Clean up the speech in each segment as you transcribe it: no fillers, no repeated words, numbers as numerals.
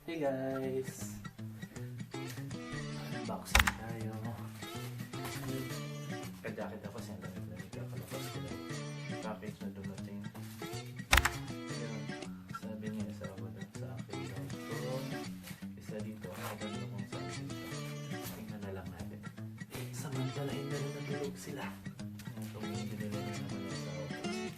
Hey guys! Unboxing tayo. Kajakit ako sa lamig-lamig. Kakalabas ko lang. Package na dumating. Ayun. Sabi niya isa ako dun sa akin. Ito. Isa dito. Nakagano kung saan dito. Tingnan na lang natin. Samantalain na rin natulog sila. Ito yung binili na naman yung sa office.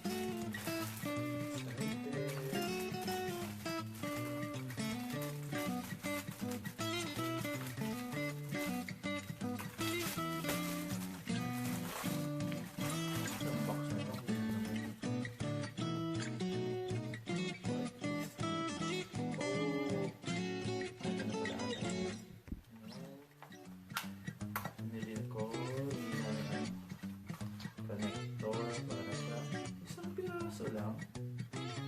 So lang.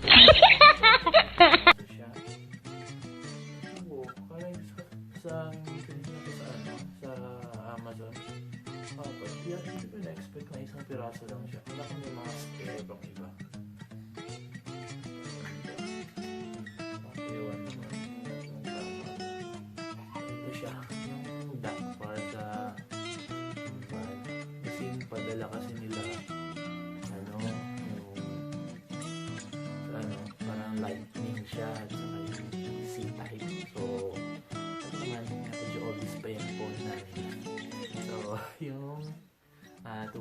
Ito siya. Oo, kaya sa pinili ko sa ano, sa Amazon. But hindi ko na-expect na isang piraso lang siya. Wala kung may mga scare pang iba. Pakiwan naman. Ito siya. Yung duck para sa kasi yung padala kasi nila lightning siya at saka yung C-type. So, ano naman, medyo obvious pa yung phone namin. So, yung 2.0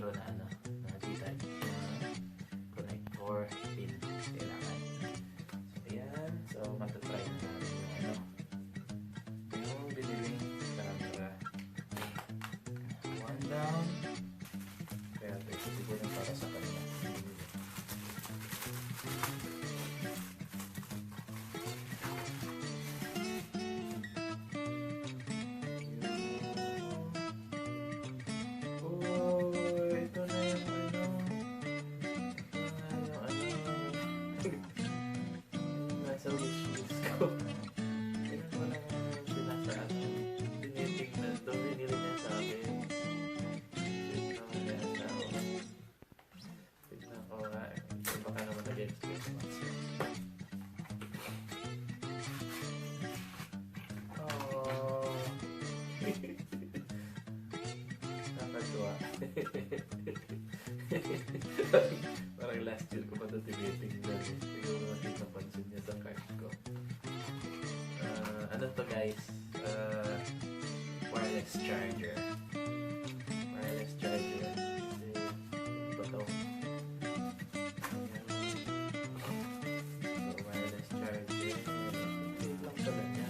na ano, na D-type na connector pin kailangan. So, ayan. So, matatry na natin yung ano, yung biniling camera. One down. Kaya ito siguro para sa kanila. Nasa wishlist ko. Tignan ko lang sila sa ano. Tinitignan ito. Binili niya sa akin. Tignan niya sa ako. Tignan ko nga. Baka naman nag-expect mo. Oh. Nakatuwa. Parang last year ko pa ito tinitignan. Siguro napansin niya sa card ko. Ano to guys? Wireless charger. Wireless charger. Ito to. So, wireless charger. Ito lang pala niya.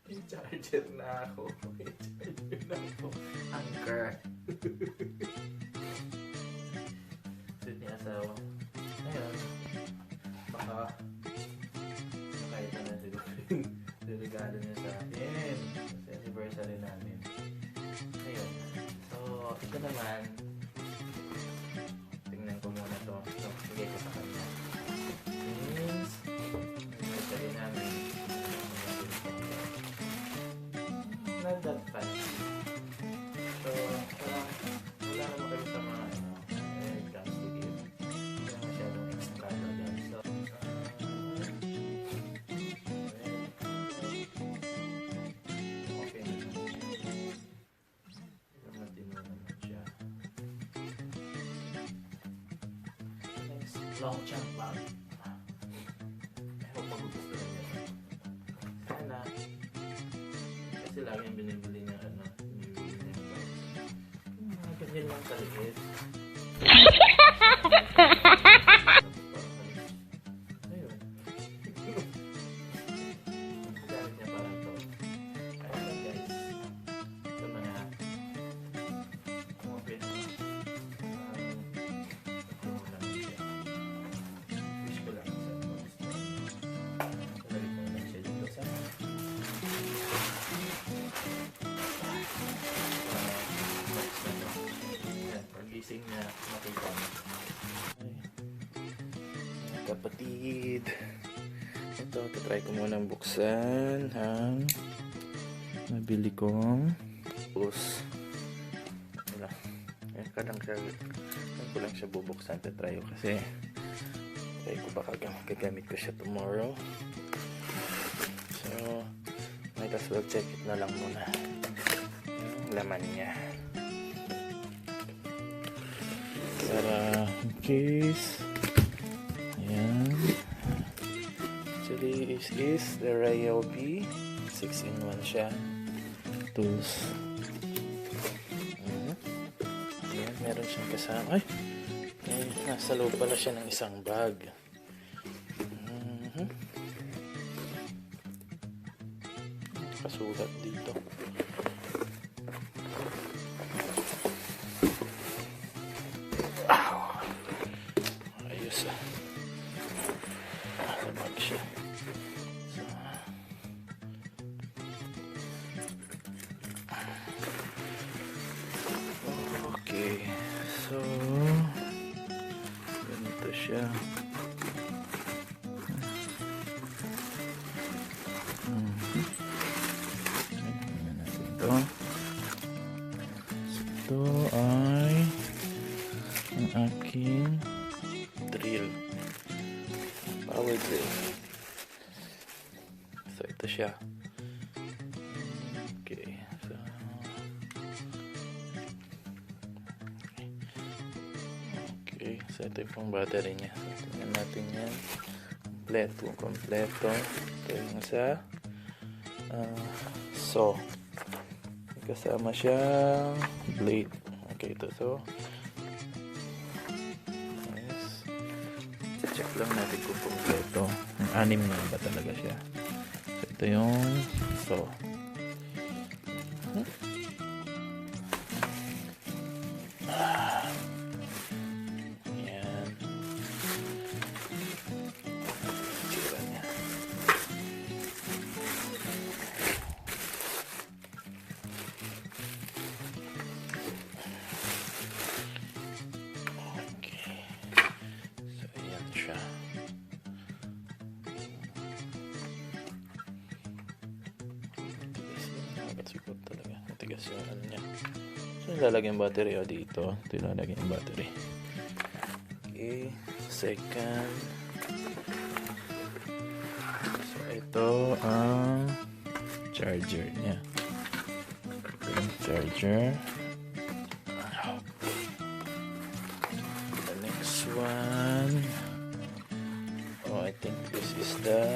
May charger na ako. May charger na ako. Anchor. Suit ni asawa. Ngayon, baka nakita na siguro yung regalo niya sa akin. Sa anniversary namin. Ngayon. So, ito naman. Tingnan ko muna to. So, bigay ko sa kanya. Means, anniversary namin. Not that fancy. So, wala naman kayo sa mga it comes to give. Wala masyadong extravagant. So, okay naman. Matino naman siya. Nice long chunk bag. I hope magugustuhan niya. Sana. Kasi lagi yung binibili niya ano, binibili niya ito. Mga ganyan lang kaliit. Ayun. Gamit niya parang ito. Ayun lang guys. Ito na nga. Open. Ito mo lang siya. Wish ko lang sa box. Nalagay ko lang siya dito sa pagising niya, makita mo. Kapatid, ito, try ko munang buksan ang nabili kong tapos ko lang siya bubuksan. Try ko kasi try ko baka gagamit ko siya tomorrow. So might as well check it na lang muna yung laman niya para in case. Ayan, actually is the RYOBI 6-in-1 siya tools. Ayan, meron siyang kasama. Ay, nasa loob pala siya ng isang bag. Kasulat dito. Ayos ah. Lamag siya. So, okay. So, ganito siya. Ito ay ang aking drill, power drill. So ito siya. Okay, so ito yung battery niya. So tingnan natin yan, kompleto. Ito yung sa saw. Kasama siyang blade. Okay, ito. So, nice. Check lang natin kung kompleto. Ang 6 nga ba talaga siya. So, ito yung saw. Ayan. Tsura niya. Siguro talaga matigas yung ano niya. So ilalagay yung battery dito. Ito ilalagay yung battery. Okay, second. So ito ang charger niya. Ito yung charger. The next one, I think this is the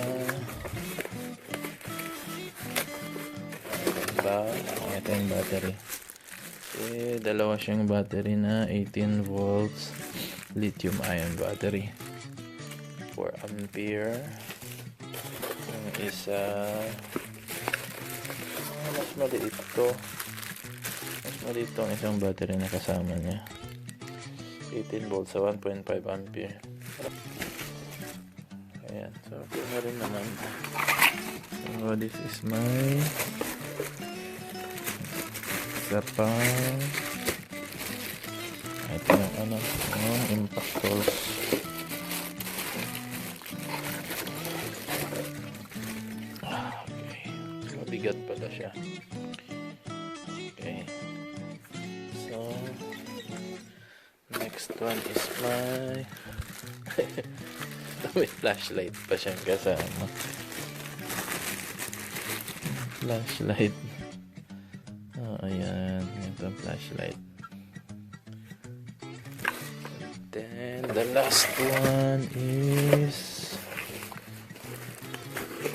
ito yung battery. Dalawa siyang battery na 18 volts lithium ion battery, 4 ampere. Yung isa mas maliit to. Mas maliit tong isang battery na kasama niya, 18 volts sa 1.5 ampere. Ayan, so okay na rin naman. So this is my pa ito yung impact tools. Okay, mabigat pala siya. Okay, so next one is my may flashlight pa siyang kasama. Flashlight. Ayan, ito ang flashlight. Then the last one is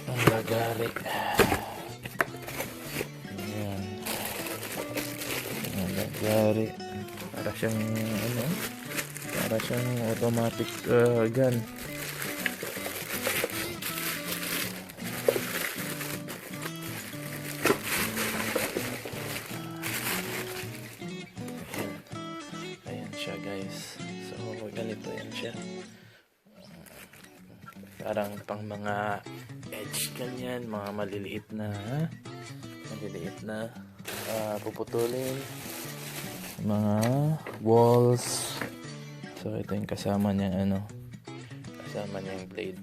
ang lagari. Ayan. Ang lagari. Para siyang automatic gun. Guys, so ganito yan siya, parang pang mga edge ganyan, mga maliliit na puputulin mga walls. So ito yung kasama niyang blade.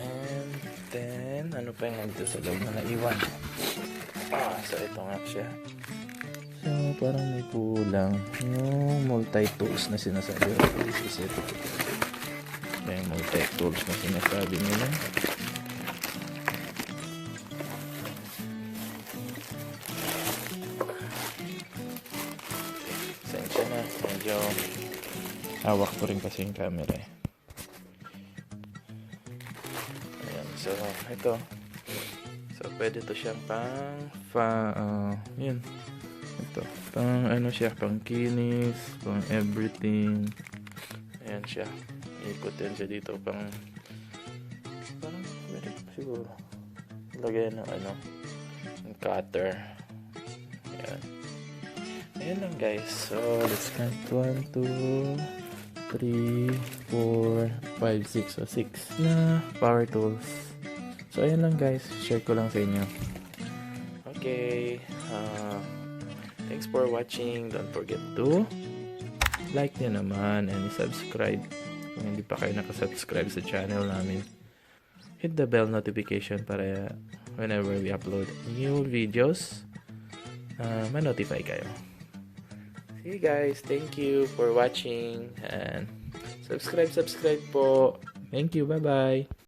And then ano pa yung nandito sa loob na naiwan? So ito nga siya. So parang may kulang yung multi-tools na sinasabi ko. This is it. Yung multi-tools na sinasabi nila. Sensya na, medyo hawak ko rin kasi yung camera eh. Ayan, so ito. So pwede to siyang yun. Ito, pang ano siya, pang kinis, pang everything. Ayan siya. Ikot yan siya dito, parang pwede siguro lagay ng ng cutter. Ayan. Ayan lang guys. So let's count 1, 2, 3, 4, 5, 6. So 6 na power tools. So ayan lang guys, share ko lang sa inyo. Okay, thanks for watching. Don't forget to like nyo naman and subscribe kung hindi pa kayo nakasubscribe sa channel namin. Hit the bell notification para whenever we upload new videos, ma-notify kayo. See you guys, thank you for watching and subscribe po. Thank you, bye bye.